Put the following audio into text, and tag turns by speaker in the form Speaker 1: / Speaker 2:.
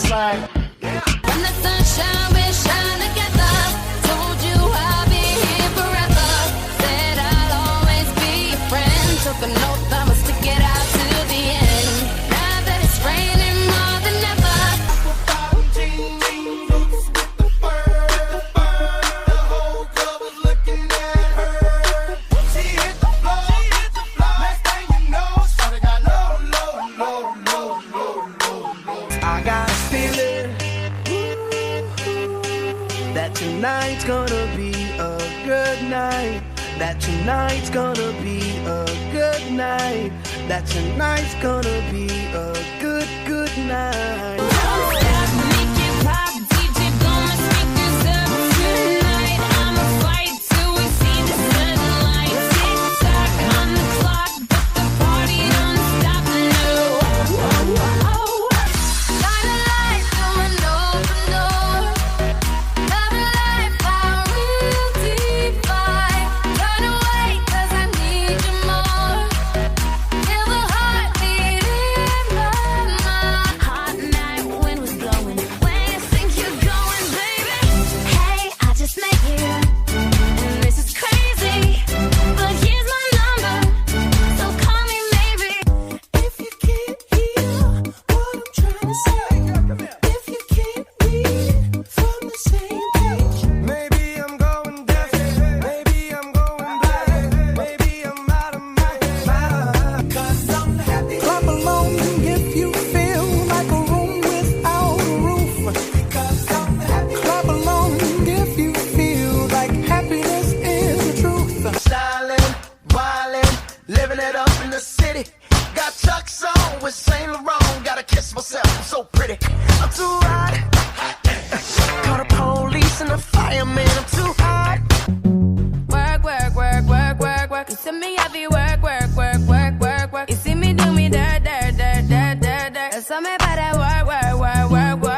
Speaker 1: it's like,
Speaker 2: when the sunshine, we shine together. Told you I'll be here forever. Said I'll always be your friend. Took an oath, I'ma stick it out to the end. Now that it's raining more than ever.
Speaker 3: I got a feeling that tonight's gonna be a good night. That tonight's gonna be a good night. That tonight's gonna be a good, good night.
Speaker 2: Make it pop, DJ, blow my speakers up tonight. I'ma fight till we see the sunlight. Tick tock on the clock, but the party don't stop. No. Shine a light through an open door. Love a life, our real deep vibe. Run away 'cause I need you more. Feel the heartbeat in my mind. Hot night, wind was blowing. Where you think you're going, baby? Hey, I just met you, and this is crazy. But here's my number, so call me maybe.
Speaker 3: If you can't hear what I'm trying to say, if you can't read from the same page, maybe I'm going deaf, maybe I'm going blind, maybe I'm out of my mind. 'Cause I'm happy. Clap along if you feel like a room without a roof. 'Cause I'm happy. Clap along if you feel like happiness is the truth. Stylin', wildin', living it up in the city. Got Chuck's on with Saint Laurent. Gotta kiss myself, I'm so pretty. I'm too hot. Call the police and the fireman. I'm too hot.
Speaker 2: Work, work, work, work, work, work. You see me heavy work, work, work, work, work, work. You see me do me dirt, dirt, dirt, dirt, dirt, dirt. Tell me about that work, work, work, work, work.